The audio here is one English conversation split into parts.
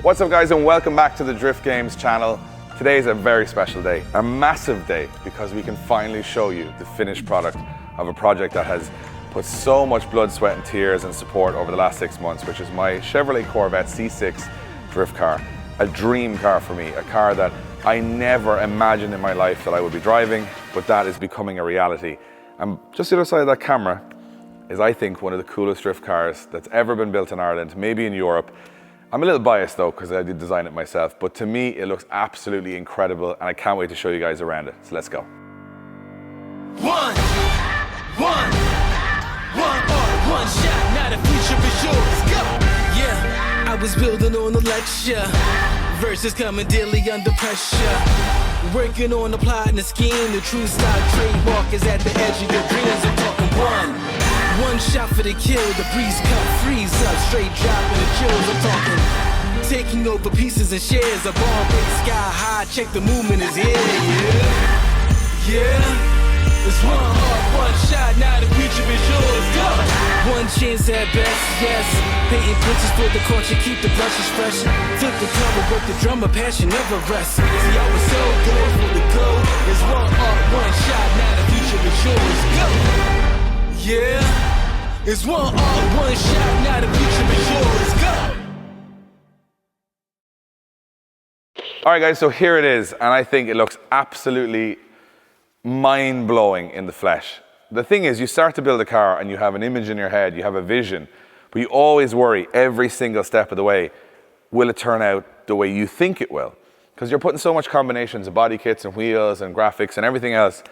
What's up guys, and welcome back to the Drift Games channel. Today is a very special day, a massive day, because we can finally show you the finished product of a project that has put so much blood, sweat and tears and support over the last 6 months, which is my Chevrolet Corvette C6 drift car. A dream car for me, a car that I never imagined in my life that I would be driving, but that is becoming a reality. And just the other side of that camera is, I think, one of the coolest drift cars that's ever been built in Ireland, maybe in Europe. I'm a little biased though, because I did design it myself, but to me it looks absolutely incredible and I can't wait to show you guys around it. So let's go. One shot, now the future is yours. Go! Yeah, I was building on a lecture. Verses coming daily under pressure. Working on the plot and the scheme. The true style trademark is at the edge of your dreams. I'm talking one shot for the kill. The breeze cut, freeze up, straight dropping the chills. I'm talking taking over pieces and shares. A ball big sky high. Check the movement is here. Yeah. It's one heart, one shot, now the future is yours, go! One chance at best, yes. Painting pictures for the culture, keep the brushes fresh. Flip the cover, work the drummer, passion never rests. See, I was so good for the gold. It's one heart, one shot, now the future is yours, go! Yeah, it's one heart, one shot, now the future is yours, go! All right guys, so here it is, and I think it looks absolutely mind-blowing in the flesh. The thing is, you start to build a car and you have an image in your head, you have a vision, but you always worry every single step of the way, will it turn out the way you think it will? Because you're putting so much combinations of body kits and wheels and graphics and everything else,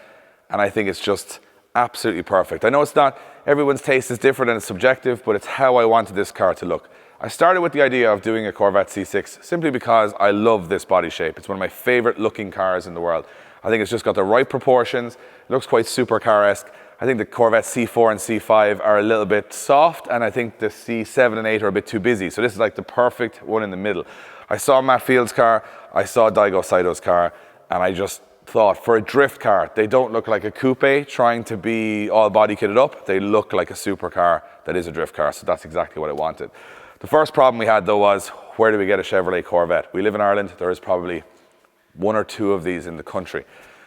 and I think it's just absolutely perfect. I know it's not, everyone's taste is different and it's subjective, but it's how I wanted this car to look. I started with the idea of doing a Corvette C6 simply because I love this body shape. It's one of my favorite looking cars in the world. I think it's just got the right proportions. It looks quite supercar-esque. I think the Corvette C4 and C5 are a little bit soft, and I think the C7 and 8 are a bit too busy. So this is like the perfect one in the middle. I saw Matt Field's car, I saw Daigo Saito's car, and I just thought, for a drift car, they don't look like a coupe trying to be all body kitted up. They look like a supercar that is a drift car, so that's exactly what I wanted. The first problem we had though was, where do we get a Chevrolet Corvette? We live in Ireland, there is probably 1 or 2 of these in the country,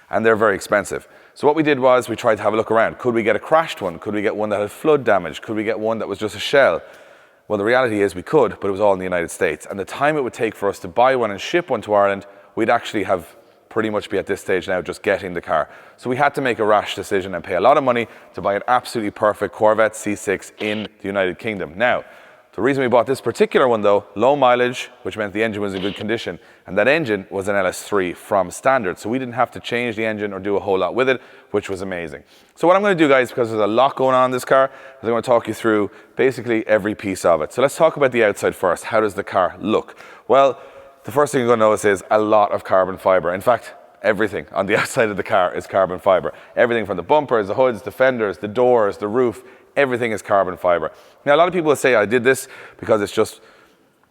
and they're very expensive. So what we did was we tried to have a look around. Could we get a crashed one? Could we get one that had flood damage? Could we get one that was just a shell? Well, the reality is we could, but it was all in the United States. And the time it would take for us to buy one and ship one to Ireland, we'd actually have pretty much be at this stage now just getting the car. So we had to make a rash decision and pay a lot of money to buy an absolutely perfect Corvette C6 in the United Kingdom. Now, the reason we bought this particular one though, low mileage, which meant the engine was in good condition, and that engine was an LS3 from standard, so we didn't have to change the engine or do a whole lot with it, which was amazing. So what I'm going to do guys, because there's a lot going on in this car, is I'm going to talk you through basically every piece of it. So let's talk about the outside first. How does the car look? Well, the first thing you're going to notice is a lot of carbon fiber. In fact, everything on the outside of the car is carbon fiber. Everything from the bumpers, the hoods, the fenders, the doors, the roof, everything is carbon fiber. Now, a lot of people will say I did this because it's just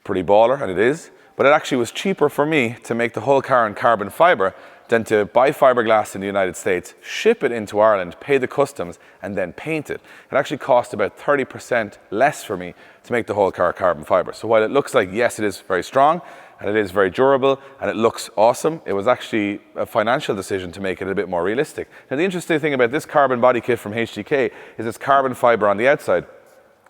pretty baller, and it is, but it actually was cheaper for me to make the whole car in carbon fiber than to buy fiberglass in the United States, ship it into Ireland, pay the customs, and then paint it. It actually cost about 30% less for me to make the whole car carbon fiber. So while it looks like, yes, it is very strong, and it is very durable, and it looks awesome, it was actually a financial decision to make it a bit more realistic. Now, the interesting thing about this carbon body kit from HDK is it's carbon fiber on the outside.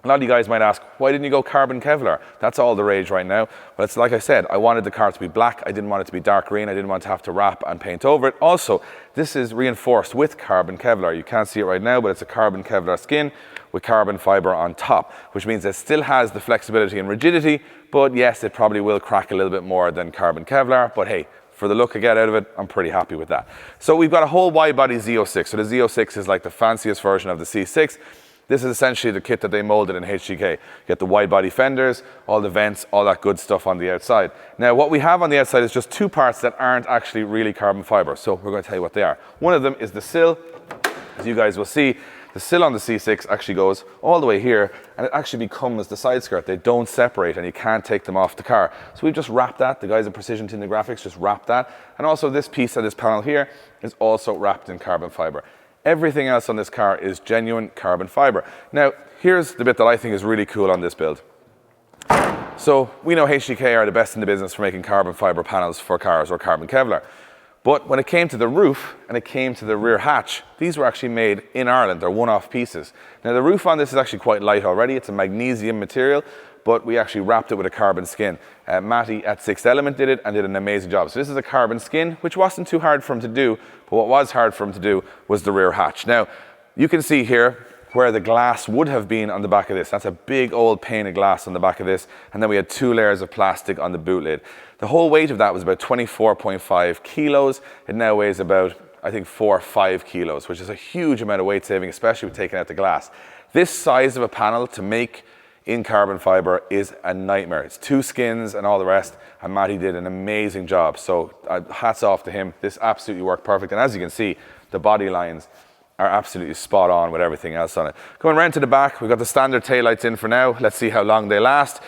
A lot of you guys might ask, why didn't you go carbon Kevlar? That's all the rage right now. But it's like I said, I wanted the car to be black. I didn't want it to be dark green. I didn't want to have to wrap and paint over it. Also, this is reinforced with carbon Kevlar. You can't see it right now, but it's a carbon Kevlar skin with carbon fiber on top, which means it still has the flexibility and rigidity, but yes, it probably will crack a little bit more than carbon Kevlar, but hey, for the look I get out of it, I'm pretty happy with that. So we've got a whole wide body Z06. So the Z06 is like the fanciest version of the C6. This is essentially the kit that they molded in HGK. You get the wide body fenders, all the vents, all that good stuff on the outside. Now, what we have on the outside is just 2 parts that aren't actually really carbon fiber. So we're going to tell you what they are. One of them is the sill. As you guys will see, the sill on the C6 actually goes all the way here, and it actually becomes the side skirt. They don't separate, and you can't take them off the car. So we've just wrapped that. The guys at Precision Tinted Graphics just wrapped that. And also this piece of this panel here is also wrapped in carbon fiber. Everything else on this car is genuine carbon fiber. Now, here's the bit that I think is really cool on this build. So we know HDK are the best in the business for making carbon fiber panels for cars or carbon Kevlar. But when it came to the roof and it came to the rear hatch, these were actually made in Ireland. They're one-off pieces. Now the roof on this is actually quite light already. It's a magnesium material, but we actually wrapped it with a carbon skin. Matty at Sixth Element did it and did an amazing job. So this is a carbon skin, which wasn't too hard for him to do, but what was hard for him to do was the rear hatch. Now, you can see here where the glass would have been on the back of this. That's a big old pane of glass on the back of this. And then we had 2 layers of plastic on the boot lid. The whole weight of that was about 24.5 kilos. It now weighs about, I think, 4 or 5 kilos, which is a huge amount of weight saving, especially with taking out the glass. This size of a panel to make in carbon fiber is a nightmare. It's 2 skins and all the rest, and Matty did an amazing job. So hats off to him. This absolutely worked perfect. And as you can see, the body lines are absolutely spot on with everything else on it. Going round to the back, we've got the standard taillights in for now. Let's see how long they last.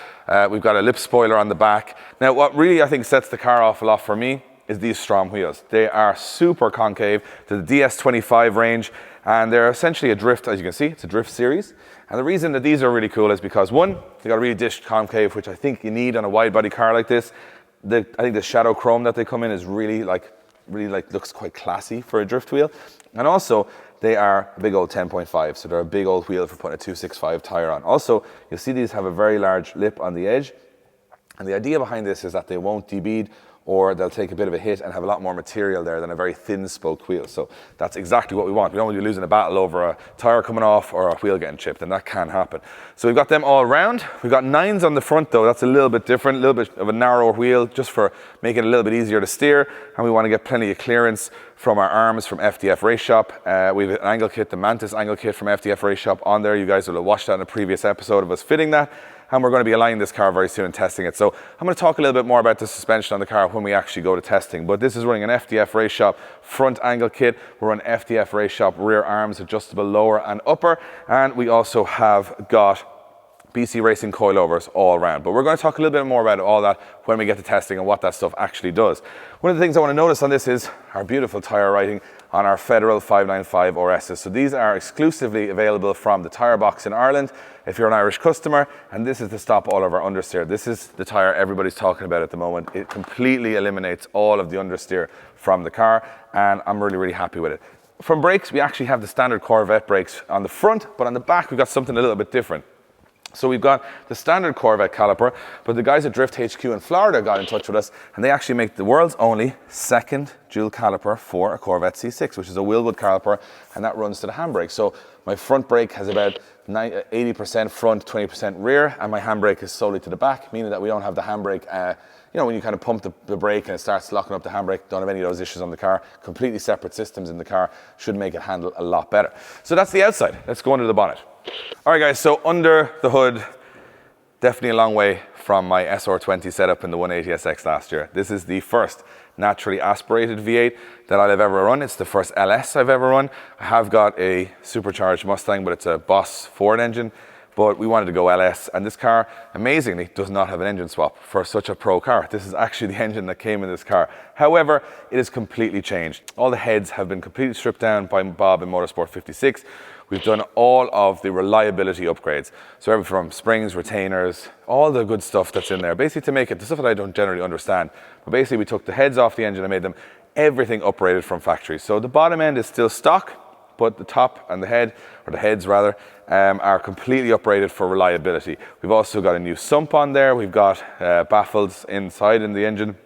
We've got a lip spoiler on the back. Now, what really I think sets the car off a lot for me is these Strom wheels. They are super concave to the DS25 range, and they're essentially a drift, as you can see, it's a drift series. And the reason that these are really cool is because, one, they got a really dished concave, which I think you need on a wide body car like this. I think the shadow chrome that they come in is really looks quite classy for a drift wheel. And also, they are a big old 10.5, so they're a big old wheel for putting a 265 tire on. Also, you'll see these have a very large lip on the edge. And the idea behind this is that they won't debead, or they'll take a bit of a hit and have a lot more material there than a very thin spoked wheel. So that's exactly what we want. We don't want to be losing a battle over a tire coming off or a wheel getting chipped, and that can happen. So we've got them all around. We've got 9s on the front though. That's a little bit different, a little bit of a narrower wheel just for making it a little bit easier to steer. And we want to get plenty of clearance from our arms from FDF Race Shop. We have an angle kit, the Mantis angle kit from FDF Race Shop on there. You guys will have watched that in a previous episode of us fitting that. And we're going to be aligning this car very soon and testing it. So I'm going to talk a little bit more about the suspension on the car when we actually go to testing. But this is running an FDF Race Shop front angle kit. We're on FDF Race Shop rear arms, adjustable lower and upper. And we also have got BC Racing coilovers all around. But we're going to talk a little bit more about all that when we get to testing and what that stuff actually does. One of the things I want to notice on this is our beautiful tire writing on our Federal 595 RSs. So these are exclusively available from the tire box in Ireland if you're an Irish customer, and this is to stop all of our understeer. This is the tire everybody's talking about at the moment. It completely eliminates all of the understeer from the car, and I'm really, really happy with it. From brakes, we actually have the standard Corvette brakes on the front, but on the back we've got something a little bit different. So we've got the standard Corvette caliper, but the guys at Drift HQ in Florida got in touch with us, and they actually make the world's only second dual caliper for a Corvette C6, which is a Wilwood caliper, and that runs to the handbrake. So my front brake has about 80% front, 20% rear, and my handbrake is solely to the back, meaning that we don't have the handbrake, you know, when you kind of pump the brake and it starts locking up the handbrake, don't have any of those issues on the car. Completely separate systems in the car should make it handle a lot better. So that's the outside. Let's go under the bonnet. All right, guys, so under the hood, definitely a long way from my SR20 setup in the 180SX last year. This is the first naturally aspirated V8 that I've ever run. It's the first LS I've ever run. I have got a supercharged Mustang, but it's a Boss Ford engine. But we wanted to go LS, and this car, amazingly, does not have an engine swap for such a pro car. This is actually the engine that came in this car. However, it is completely changed. All the heads have been completely stripped down by Bob in Motorsport 56. We've done all of the reliability upgrades. So everything from springs, retainers, all the good stuff that's in there, basically to make it, the stuff that I don't generally understand. But basically we took the heads off the engine and made them everything uprated from factory. So the bottom end is still stock, but the top and the head, or the heads rather, are completely uprated for reliability. We've also got a new sump on there. We've got baffles inside in the engine.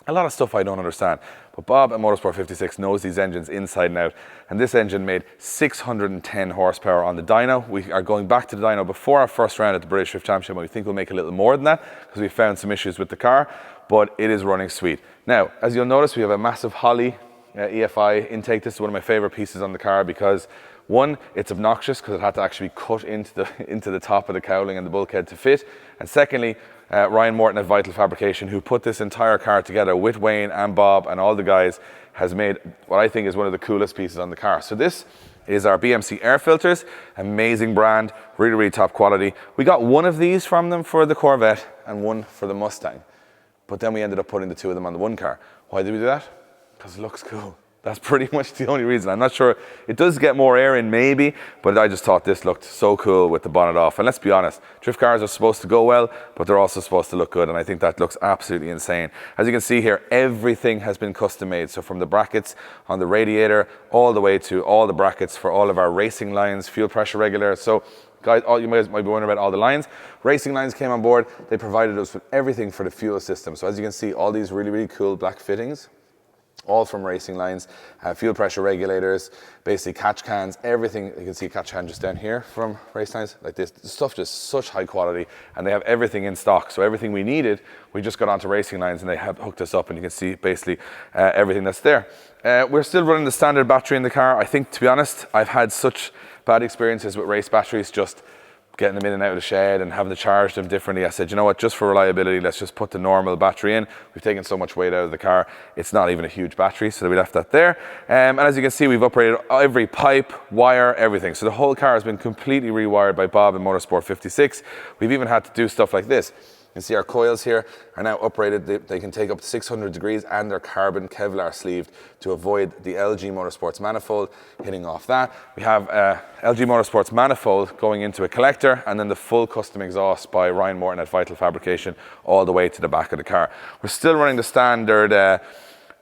A lot of stuff I don't understand. But Bob at Motorsport 56 knows these engines inside and out. And this engine made 610 horsepower on the dyno. We are going back to the dyno before our first round at the British Drift Championship, and we think we'll make a little more than that because we found some issues with the car, but it is running sweet. Now, as you'll notice, we have a massive Holley EFI intake. This is one of my favorite pieces on the car because, one, it's obnoxious because it had to actually be cut into the top of the cowling and the bulkhead to fit. And secondly, Ryan Morton at Vital Fabrication, who put this entire car together with Wayne and Bob and all the guys, has made what I think is one of the coolest pieces on the car. So this is our BMC air filters, amazing brand, really, really top quality. We got one of these from them for the Corvette and one for the Mustang, but then we ended up putting the two of them on the one car. Why did we do that? Because it looks cool. That's pretty much the only reason. I'm not sure. It does get more air in maybe, but I just thought this looked so cool with the bonnet off. And let's be honest, drift cars are supposed to go well, but they're also supposed to look good. And I think that looks absolutely insane. As you can see here, everything has been custom made. So from the brackets on the radiator, all the way to all the brackets for all of our racing lines, fuel pressure regulator. So guys, you might be wondering about all the lines. Racing lines came on board. They provided us with everything for the fuel system. So as you can see, all these really, really cool black fittings, all from racing lines, fuel pressure regulators, basically catch cans, everything. You can see a catch can just down here from race lines, like this. The stuff just such high quality, and they have everything in stock. So everything we needed, we just got onto racing lines and they have hooked us up, and you can see basically everything that's there. We're still running the standard battery in the car. I think, to be honest, I've had such bad experiences with race batteries, just getting them in and out of the shed and having to charge them differently. I said, you know what, just for reliability, let's just put the normal battery in. We've taken so much weight out of the car. It's not even a huge battery, so we left that there. And as you can see, we've upgraded every pipe, wire, everything. So the whole car has been completely rewired by Bob in Motorsport 56. We've even had to do stuff like this. You can see our coils here are now uprated. They can take up to 600 degrees, and they're carbon Kevlar sleeved to avoid the LG Motorsports manifold hitting off that. We have LG Motorsports manifold going into a collector, and then the full custom exhaust by Ryan Morton at Vital Fabrication all the way to the back of the car. We're still running the standard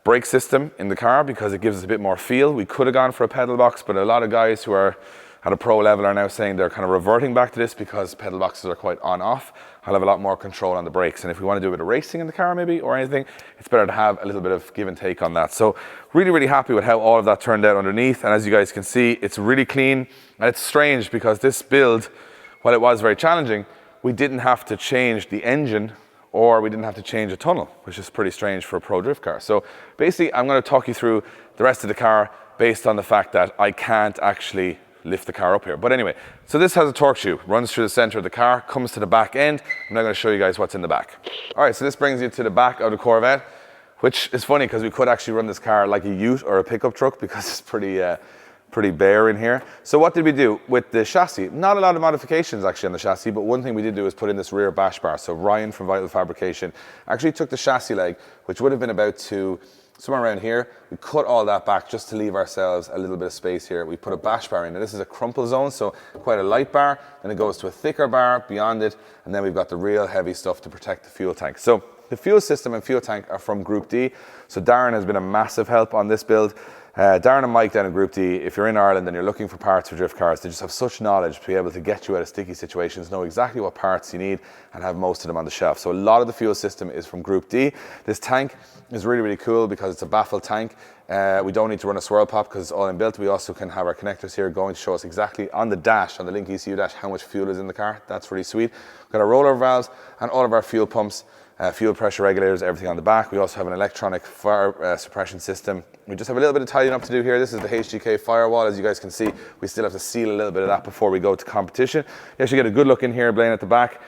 brake system in the car because it gives us a bit more feel. We could have gone for a pedal box, but a lot of guys who are at a pro level are now saying they're kind of reverting back to this because pedal boxes are quite on-off. I'll have a lot more control on the brakes, and if we want to do a bit of racing in the car maybe or anything, it's better to have a little bit of give and take on that. So really, really happy with how all of that turned out underneath, and as you guys can see, it's really clean. And it's strange because this build, while it was very challenging, we didn't have to change the engine or we didn't have to change a tunnel, which is pretty strange for a pro drift car. So basically, I'm going to talk you through the rest of the car based on the fact that I can't actually lift the car up here. But anyway, so this has a torque tube, runs through the center of the car, comes to the back end. I'm now going to show you guys what's in the back. All right, so this brings you to the back of the Corvette, which is funny because we could actually run this car like a ute or a pickup truck because it's pretty bare in here. So what did we do with the chassis? Not a lot of modifications actually on the chassis, but one thing we did do is put in this rear bash bar. So Ryan from Vital Fabrication actually took the chassis leg, which would have been about to somewhere around here. We cut all that back just to leave ourselves a little bit of space here. We put a bash bar in. Now this is a crumple zone, so quite a light bar. Then it goes to a thicker bar beyond it, and then we've got the real heavy stuff to protect the fuel tank. So the fuel system and fuel tank are from Group D. So Darren has been a massive help on this build. Darren and Mike down in Group D, if you're in Ireland and you're looking for parts for drift cars, they just have such knowledge to be able to get you out of sticky situations, know exactly what parts you need, and have most of them on the shelf. So a lot of the fuel system is from Group D. This tank is really, really cool because it's a baffle tank. We don't need to run a swirl pop because it's all inbuilt. We also can have our connectors here going to show us exactly on the dash, on the Link ECU dash, how much fuel is in the car. That's really sweet. We've got our rollover valves and all of our fuel pumps, fuel pressure regulators, everything on the back. We also have an electronic fire suppression system. We just have a little bit of tidying up to do here. This is the HGK firewall. As you guys can see, we still have to seal a little bit of that before we go to competition. You actually get a good look in here, Blaine, at the back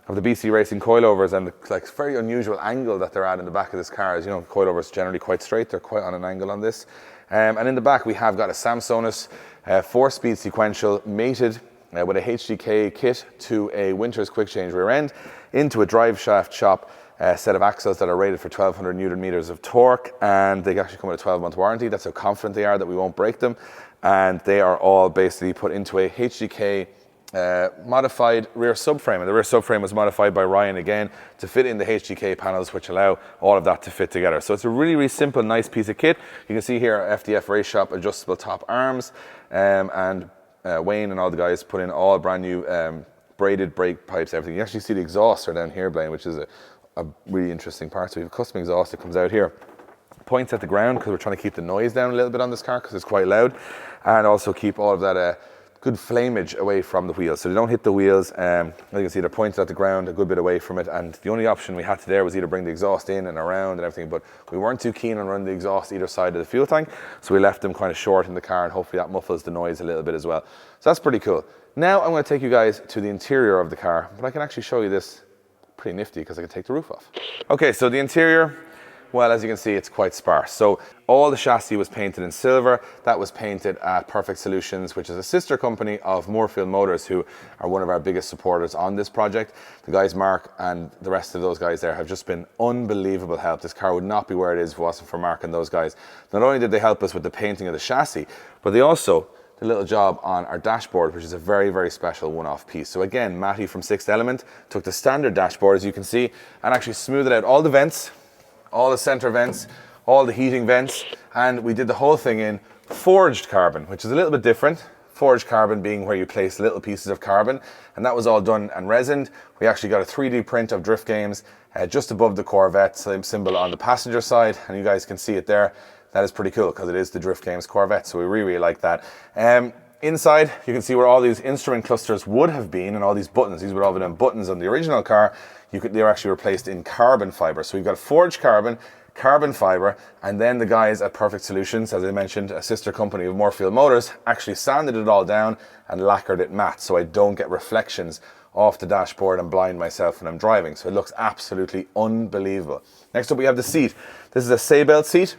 of the BC Racing coilovers, and the very unusual angle that they're at in the back of this car. As you know, coilovers generally quite straight. They're quite on an angle on this. And in the back, we have got a Samsonus 4-speed sequential mated with a HGK kit to a Winters quick change rear end into a drive shaft shop set of axles that are rated for 1200 Newton meters of torque, and they actually come with a 12-month warranty. That's how confident they are that we won't break them. And they are all basically put into a HGK modified rear subframe, and the rear subframe was modified by Ryan again to fit in the HGK panels, which allow all of that to fit together. So it's a really, really simple, nice piece of kit. You can see here FDF Race Shop adjustable top arms, and Wayne and all the guys put in all brand new braided brake pipes, everything. You actually see the exhauster down here, Blaine, which is a really interesting part. So we have a custom exhaust that comes out here, points at the ground because we're trying to keep the noise down a little bit on this car because it's quite loud, and also keep all of that good flameage away from the wheels, so they don't hit the wheels. As you can see, they're pointed at the ground a good bit away from it, and the only option we had to there was either bring the exhaust in and around and everything, but we weren't too keen on running the exhaust either side of the fuel tank, so we left them kind of short in the car, and hopefully that muffles the noise a little bit as well. So that's pretty cool. Now I'm going to take you guys to the interior of the car, but I can actually show you this pretty nifty because I can take the roof off. Okay, so the interior, well, as you can see, it's quite sparse. So all the chassis was painted in silver. That was painted at Perfect Solutions, which is a sister company of Moorfield Motors, who are one of our biggest supporters on this project. The guys, Mark and the rest of those guys there, have just been unbelievable help. This car would not be where it is if it wasn't for Mark and those guys. Not only did they help us with the painting of the chassis, but they also did a little job on our dashboard, which is a very, very special one-off piece. So again, Matty from Sixth Element took the standard dashboard, as you can see, and actually smoothed out all the vents, all the center vents, all the heating vents, and we did the whole thing in forged carbon, which is a little bit different. Forged carbon being where you place little pieces of carbon, and that was all done and resined. We actually got a 3D print of Drift Games just above the Corvette symbol on the passenger side, and you guys can see it there. That is pretty cool because it is the Drift Games Corvette, so we really, really like that. Inside, you can see where all these instrument clusters would have been, and all these buttons. These would all have been buttons on the original car. They were actually replaced in carbon fiber. So we've got forged carbon, carbon fiber, and then the guys at Perfect Solutions, as I mentioned, a sister company of Moorfield Motors, actually sanded it all down and lacquered it matte so I don't get reflections off the dashboard and blind myself when I'm driving. So it looks absolutely unbelievable. Next up, we have the seat. This is a Seatbelt seat,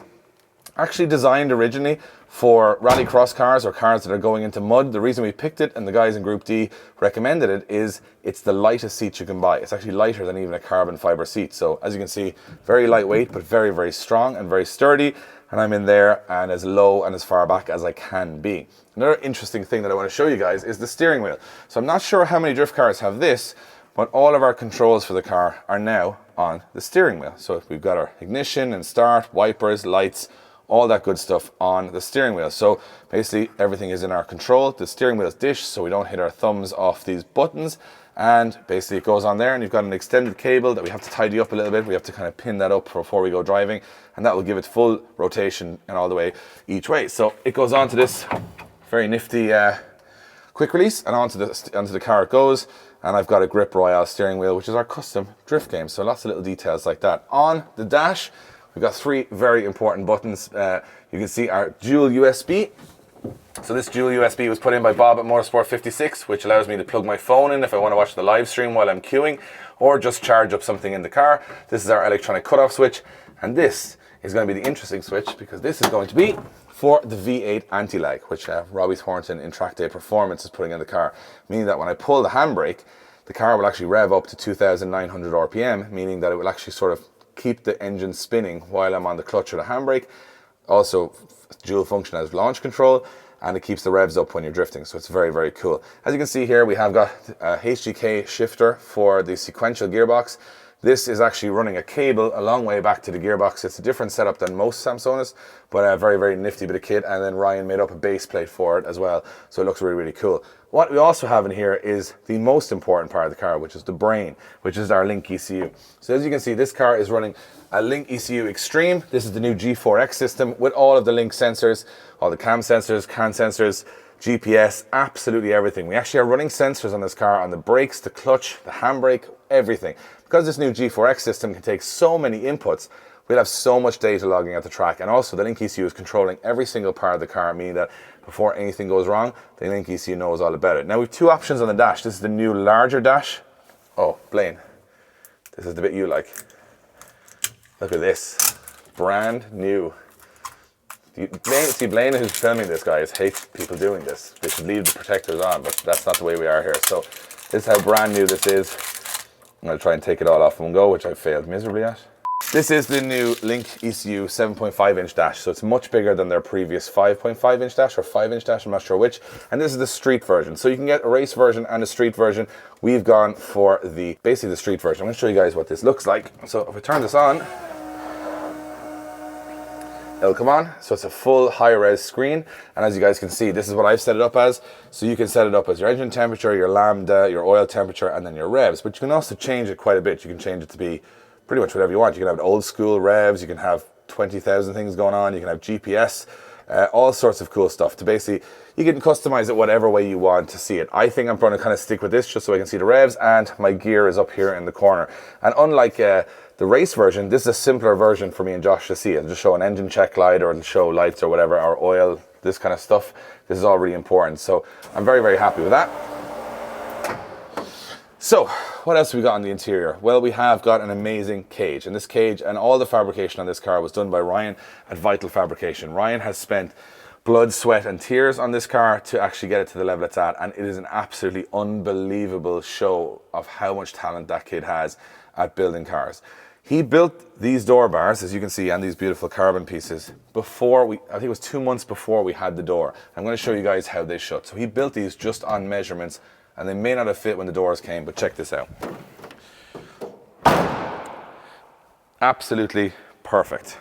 actually designed originally for rallycross cars or cars that are going into mud. The reason we picked it, and the guys in Group D recommended it, is it's the lightest seat you can buy. It's actually lighter than even a carbon fiber seat. So as you can see, very lightweight, but very, very strong and very sturdy. And I'm in there and as low and as far back as I can be. Another interesting thing that I want to show you guys is the steering wheel. So I'm not sure how many drift cars have this, but all of our controls for the car are now on the steering wheel. So we've got our ignition and start, wipers, lights, all that good stuff on the steering wheel. So basically everything is in our control. The steering wheel is dish, so we don't hit our thumbs off these buttons. And basically it goes on there, and you've got an extended cable that we have to tidy up a little bit. We have to kind of pin that up before we go driving, and that will give it full rotation and all the way each way. So it goes onto this very nifty quick release, and onto the car it goes. And I've got a Grip Royale steering wheel, which is our custom drift game. So lots of little details like that. On the dash, we've got three very important buttons. You can see our dual USB. So this dual USB was put in by Bob at Motorsport 56, which allows me to plug my phone in if I want to watch the live stream while I'm queuing, or just charge up something in the car. This is our electronic cutoff switch, and this is going to be the interesting switch, because this is going to be for the V8 anti-lag, which Robbie Thornton in Track Day Performance is putting in the car, meaning that when I pull the handbrake, the car will actually rev up to 2,900 RPM, meaning that it will actually sort of keep the engine spinning while I'm on the clutch or the handbrake. Also dual function as launch control, and it keeps the revs up when you're drifting, so it's very, very cool. As you can see here, we have got a HGK shifter for the sequential gearbox. This is actually running a cable a long way back to the gearbox. It's a different setup than most Samsonas, but a very, very nifty bit of kit. And then Ryan made up a base plate for it as well, so it looks really, really cool. What we also have in here is the most important part of the car, which is the brain, which is our Link ECU. So as you can see, this car is running a Link ECU Extreme. This is the new G4X system with all of the Link sensors, all the cam sensors, CAN sensors, GPS, absolutely everything. We actually are running sensors on this car on the brakes, the clutch, the handbrake, everything. Because this new G4X system can take so many inputs, we'll have so much data logging at the track. And also the Link ECU is controlling every single part of the car, meaning that before anything goes wrong, the Link ECU knows all about it. Now we have two options on the dash. This is the new larger dash. Oh, Blaine, this is the bit you like. Look at this, brand new. Blaine, who's filming this, guys, hates people doing this. They should leave the protectors on, but that's not the way we are here. So this is how brand new this is. I'm going to try and take it all off in one go, which I've failed miserably at. This is the new Link ECU 7.5 inch dash, so it's much bigger than their previous 5.5 inch dash or 5 inch dash, I'm not sure which. And this is the street version. So you can get a race version and a street version. We've gone for basically the street version. I'm going to show you guys what this looks like. So if I turn this on, it'll come on. So it's a full high-res screen, and as you guys can see, this is what I've set it up as. So you can set it up as your engine temperature, your lambda, your oil temperature, and then your revs. But you can also change it quite a bit. You can change it to be pretty much whatever you want. You can have old school revs, you can have 20,000 things going on, you can have GPS, all sorts of cool stuff. To basically, you can customize it whatever way you want to see it. I think I'm going to kind of stick with this just so I can see the revs, and my gear is up here in the corner. And unlike the race version, this is a simpler version for me and Josh to see. It'll just show an engine check light, or it'll show lights or whatever, or oil, this kind of stuff. This is all really important. So I'm very, very happy with that. So, what else have we got on the interior? Well, we have got an amazing cage, and this cage and all the fabrication on this car was done by Ryan at Vital Fabrication. Ryan has spent blood, sweat and tears on this car to actually get it to the level it's at, and it is an absolutely unbelievable show of how much talent that kid has at building cars. He built these door bars, as you can see, and these beautiful carbon pieces before I think it was 2 months before we had the door. I'm going to show you guys how they shut. So he built these just on measurements, and they may not have fit when the doors came, but check this out. Absolutely perfect.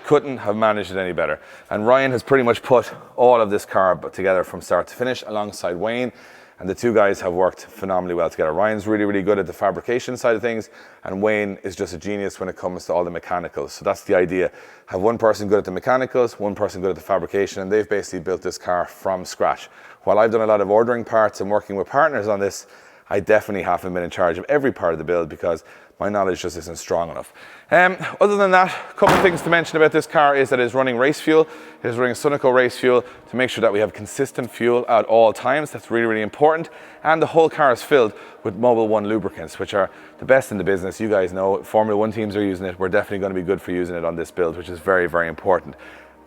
Couldn't have managed it any better. And Ryan has pretty much put all of this car together from start to finish alongside Wayne, and the two guys have worked phenomenally well together. Ryan's really, really good at the fabrication side of things, and Wayne is just a genius when it comes to all the mechanicals. So that's the idea. Have one person good at the mechanicals, one person good at the fabrication, and they've basically built this car from scratch. While I've done a lot of ordering parts and working with partners on this, I definitely haven't been in charge of every part of the build because my knowledge just isn't strong enough. Other than that, a couple of things to mention about this car is that it's running race fuel. It is running Sunoco race fuel to make sure that we have consistent fuel at all times. That's really, really important. And the whole car is filled with Mobil 1 lubricants, which are the best in the business. You guys know Formula 1 teams are using it. We're definitely going to be good for using it on this build, which is very, very important.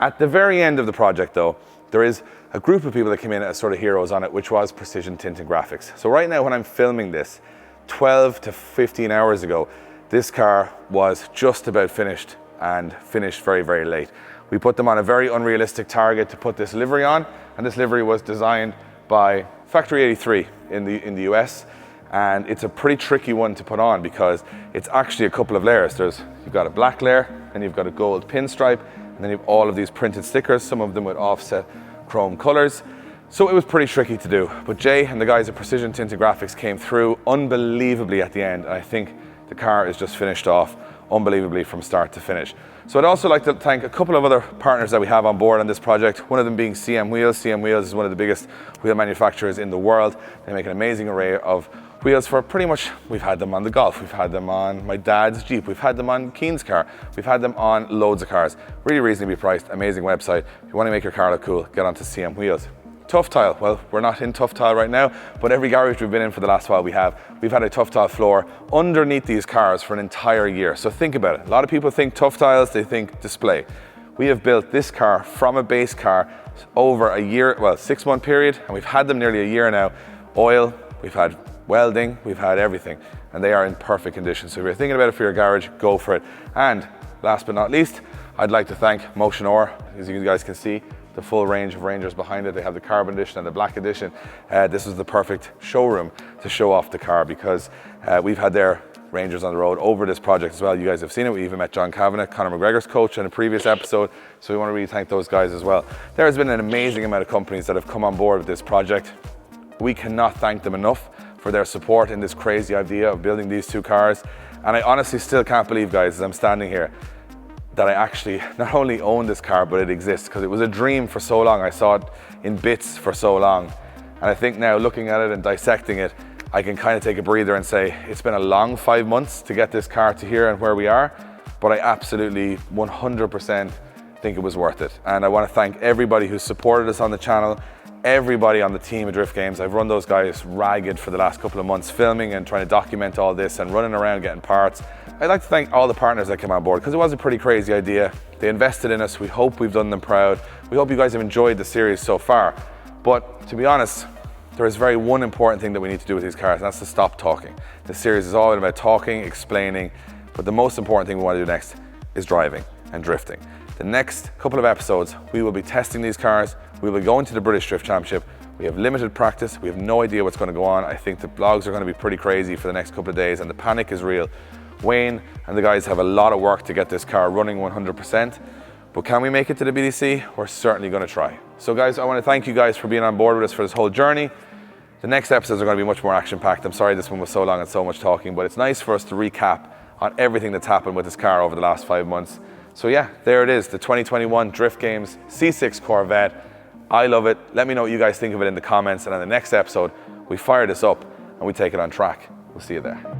At the very end of the project though, there is a group of people that came in as sort of heroes on it, which was Precision Tint and Graphics. So right now when I'm filming this, 12 to 15 hours ago, this car was just about finished and finished very, very late. We put them on a very unrealistic target to put this livery on, and this livery was designed by Factory 83 in the US, and it's a pretty tricky one to put on because it's actually a couple of layers. You've got a black layer, and you've got a gold pinstripe, and then you have all of these printed stickers, some of them with offset chrome colors. So it was pretty tricky to do, but Jay and the guys at Precision Tint and Graphics came through unbelievably at the end. And I think the car is just finished off unbelievably from start to finish. So I'd also like to thank a couple of other partners that we have on board on this project, one of them being CM Wheels. CM Wheels is one of the biggest wheel manufacturers in the world. They make an amazing array of wheels for pretty much, we've had them on the Golf, we've had them on my dad's Jeep, we've had them on Keen's car, we've had them on loads of cars. Really reasonably priced, amazing website. If you want to make your car look cool, get onto CM Wheels. Tough tile, well, we're not in tough tile right now, but every garage we've been in for the last while we've had a tough tile floor underneath these cars for an entire year. So think about it. A lot of people think tough tiles, they think display. We have built this car from a base car over a year, well, 6-month period, and we've had them nearly a year now. Oil, we've had welding, we've had everything, and they are in perfect condition. So if you're thinking about it for your garage, go for it. And last but not least, I'd like to thank Motion Ore. As you guys can see, the full range of Rangers behind it. They have the carbon edition and the black edition. This is the perfect showroom to show off the car because we've had their Rangers on the road over this project as well. You guys have seen it. We even met John Kavanagh, Conor McGregor's coach, in a previous episode. So we want to really thank those guys as well. There has been an amazing amount of companies that have come on board with this project. We cannot thank them enough for their support in this crazy idea of building these two cars. And I honestly still can't believe, guys, as I'm standing here, that I actually not only own this car, but it exists, because it was a dream for so long. I saw it in bits for so long. And I think now, looking at it and dissecting it, I can kind of take a breather and say it's been a long 5 months to get this car to here and where we are, but I absolutely 100% think it was worth it. And I want to thank everybody who supported us on the channel, everybody on the team at Drift Games. I've run those guys ragged for the last couple of months, filming and trying to document all this and running around getting parts. I'd like to thank all the partners that came on board because it was a pretty crazy idea. They invested in us. We hope we've done them proud. We hope you guys have enjoyed the series so far. But to be honest, there is one important thing that we need to do with these cars, and that's to stop talking. This series is all about talking, explaining, but the most important thing we want to do next is driving and drifting. The next couple of episodes, we will be testing these cars. We will be going to the British Drift Championship. We have limited practice. We have no idea what's going to go on. I think the vlogs are going to be pretty crazy for the next couple of days, and the panic is real. Wayne and the guys have a lot of work to get this car running 100%, but can we make it to the BDC? We're certainly going to try. So guys, I want to thank you guys for being on board with us for this whole journey. The next episodes are going to be much more action-packed. I'm sorry this one was so long and so much talking, but it's nice for us to recap on everything that's happened with this car over the last 5 months. So yeah, there it is, the 2021 Drift Games C6 Corvette. I love it. Let me know what you guys think of it in the comments, and on the next episode, we fire this up and we take it on track. We'll see you there.